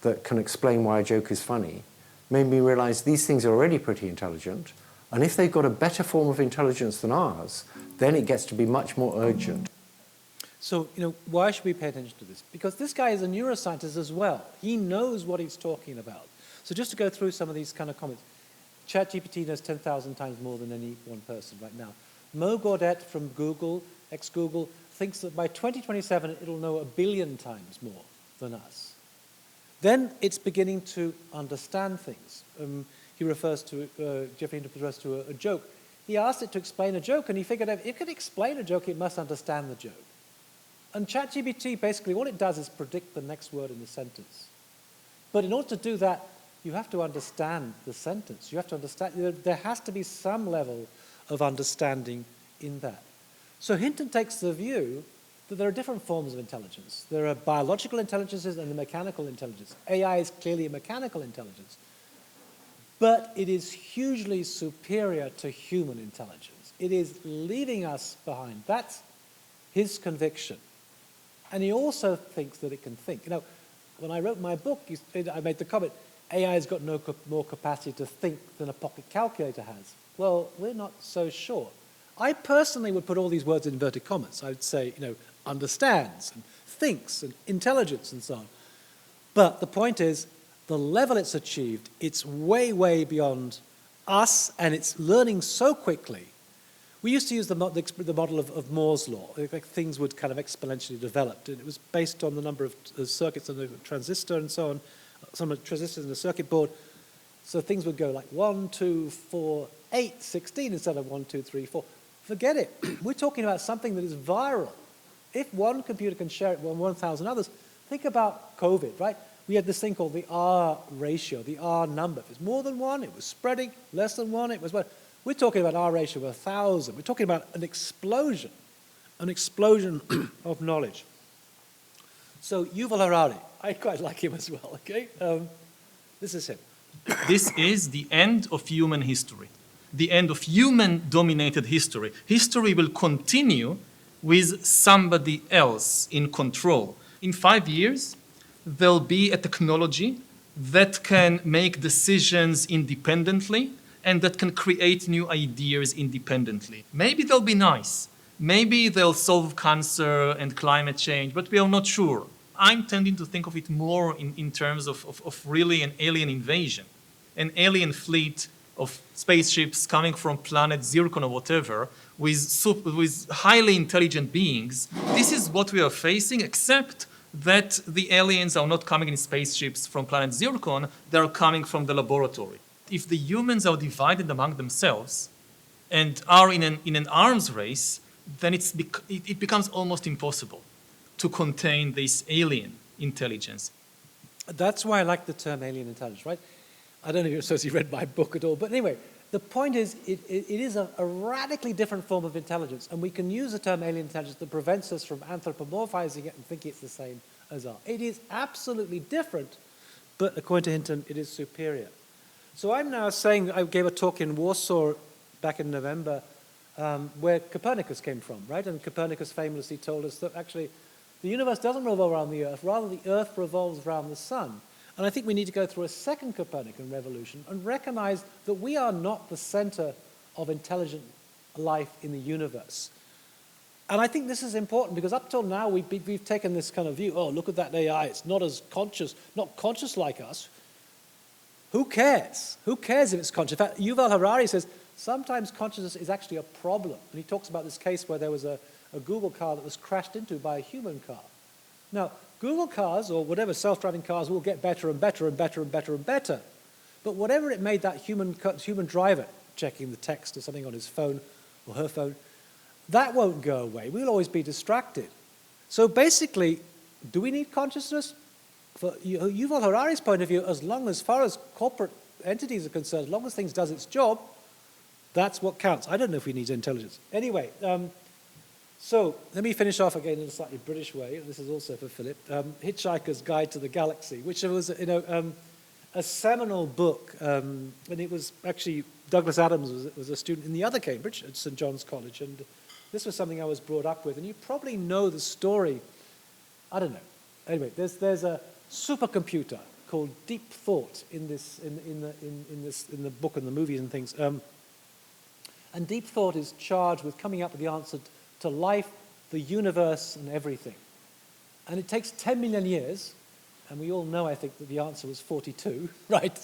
that can explain why a joke is funny made me realize these things are already pretty intelligent, and if they've got a better form of intelligence than ours, then it gets to be much more urgent. So, why should we pay attention to this? Because this guy is a neuroscientist as well. He knows what he's talking about. So just to go through some of these kind of comments. ChatGPT knows 10,000 times more than any one person right now. Mo Gaudet from Google, ex-Google, thinks that by 2027 it'll know 1 billion times more than us. Then it's beginning to understand things. He refers to, Jeffrey Hinton refers to a joke. He asked it to explain a joke, and he figured out if it could explain a joke, it must understand the joke. And ChatGPT, basically, all it does is predict the next word in the sentence. But in order to do that, you have to understand the sentence. You have to understand, there has to be some level of understanding in that. So Hinton takes the view that there are different forms of intelligence. There are biological intelligences and the mechanical intelligence. AI is clearly a mechanical intelligence. But it is hugely superior to human intelligence. It is leaving us behind. That's his conviction. And he also thinks that it can think. When I wrote my book, I made the comment, AI has got no more capacity to think than a pocket calculator has. Well, we're not so sure. I personally would put all these words in inverted commas. I would say, understands and thinks and intelligence and so on. But the point is, the level it's achieved, it's way, way beyond us, and it's learning so quickly. We used to use the model of Moore's law. Like things would kind of exponentially develop. And it was based on the number of circuits on the transistor and so on, some of the transistors in the circuit board. So things would go like 1, 2, 4, 8, 16 instead of 1, 2, 3, 4. Forget it. We're talking about something that is viral. If one computer can share it with 1,000 others, think about COVID, right? We had this thing called the R ratio, the R number. If it's more than 1, it was spreading. Less than 1, it was 1. We're talking about R ratio of 1,000. We're talking about an explosion of knowledge. So Yuval Harari, I quite like him as well, okay? This is him. This is the end of human history, the end of human-dominated history. History will continue with somebody else in control. In 5 years, there'll be a technology that can make decisions independently and that can create new ideas independently. Maybe they'll be nice. Maybe they'll solve cancer and climate change, but we are not sure. I'm tending to think of it more in terms of really an alien invasion, an alien fleet of spaceships coming from planet Zircon or whatever, with highly intelligent beings. This is what we are facing, except that the aliens are not coming in spaceships from planet Zircon, they're coming from the laboratory. If the humans are divided among themselves and are in an arms race, then it becomes almost impossible to contain this alien intelligence. That's why I like the term alien intelligence, right? I don't know if you're supposed to read my book at all, but anyway, the point is it is a radically different form of intelligence, and we can use the term alien intelligence that prevents us from anthropomorphizing it and thinking it's the same as ours. It is absolutely different, but according to Hinton, it is superior. So I'm now saying, I gave a talk in Warsaw back in November where Copernicus came from, right? And Copernicus famously told us that actually the universe doesn't revolve around the Earth, rather the Earth revolves around the sun. And I think we need to go through a second Copernican revolution and recognize that we are not the center of intelligent life in the universe. And I think this is important because up till now we've taken this kind of view, oh, look at that AI, it's not as conscious, not conscious like us. Who cares? Who cares if it's conscious? In fact, Yuval Harari says sometimes consciousness is actually a problem. And he talks about this case where there was a Google car that was crashed into by a human car. Now, Google cars, or whatever self-driving cars, will get better and better and better and better and better. But whatever it made that human driver, checking the text or something on his phone or her phone, that won't go away. We'll always be distracted. So basically, do we need consciousness? For Yuval Harari's point of view, as far as corporate entities are concerned, as long as things does its job, that's what counts. I don't know if we need intelligence. Anyway, so let me finish off again in a slightly British way. This is also for Philip. Hitchhiker's Guide to the Galaxy, which was a seminal book, and it was actually Douglas Adams was a student in the other Cambridge at St. John's College, and this was something I was brought up with. And you probably know the story. I don't know. Anyway, there's a supercomputer called Deep Thought in the book and the movies and things. And Deep Thought is charged with coming up with the answer to life, the universe, and everything. And it takes 10 million years, and we all know, I think, that the answer was 42, right?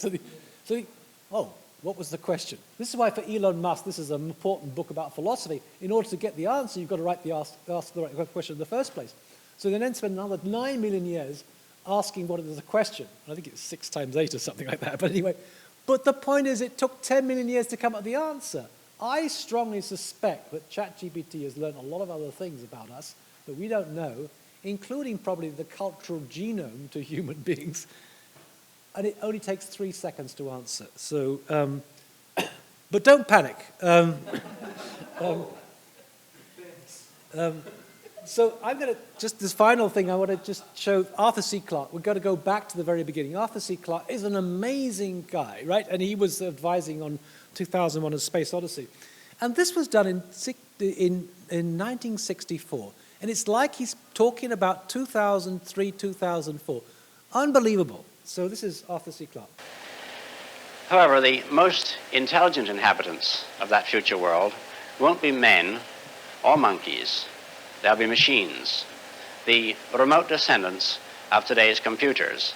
What was the question? This is why for Elon Musk, this is an important book about philosophy. In order to get the answer, you've got to ask the right question in the first place. So they then spend another 9 million years asking what is the question. I think it's 6 times 8 or something like that. But anyway, but the point is it took 10 million years to come up with the answer. I strongly suspect that ChatGPT has learned a lot of other things about us that we don't know, including probably the cultural genome to human beings. And it only takes 3 seconds to answer. So, but don't panic. So I'm going to, just this final thing, I want to just show Arthur C. Clarke. We've got to go back to the very beginning. Arthur C. Clarke is an amazing guy, right? And he was advising on 2001: A Space Odyssey. And this was done in 1964. And it's like he's talking about 2003, 2004. Unbelievable. So this is Arthur C. Clarke. However, the most intelligent inhabitants of that future world won't be men or monkeys. They'll be machines, the remote descendants of today's computers.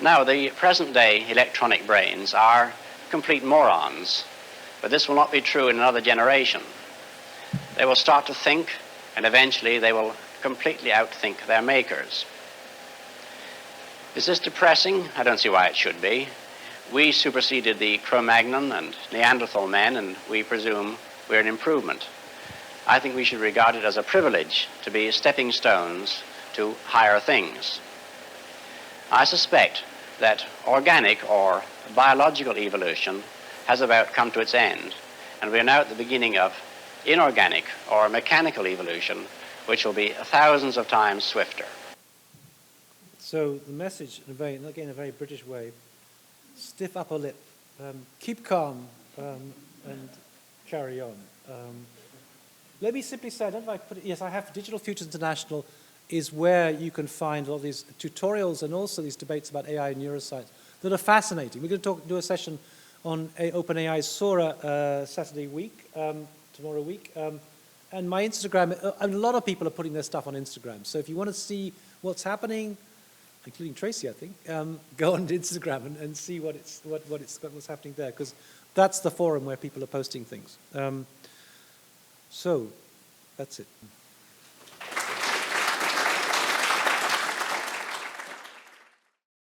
Now, the present-day electronic brains are complete morons, but this will not be true in another generation. They will start to think, and eventually they will completely outthink their makers. Is this depressing? I don't see why it should be. We superseded the Cro-Magnon and Neanderthal men, and we presume we're an improvement. I think we should regard it as a privilege to be stepping stones to higher things. I suspect that organic or biological evolution has about come to its end, and we are now at the beginning of inorganic or mechanical evolution, which will be thousands of times swifter. So the message, again, in a very British way, stiff upper lip, keep calm, and carry on. Let me simply say, I don't know if I put it, yes, I have Digital Futures International is where you can find all these tutorials and also these debates about AI and neuroscience that are fascinating. We're going to do a session on OpenAI's Sora Saturday week, tomorrow week. And my Instagram, a lot of people are putting their stuff on Instagram. So if you want to see what's happening, including Tracy, I think, go on Instagram and see what's happening there, because that's the forum where people are posting things. So that's it.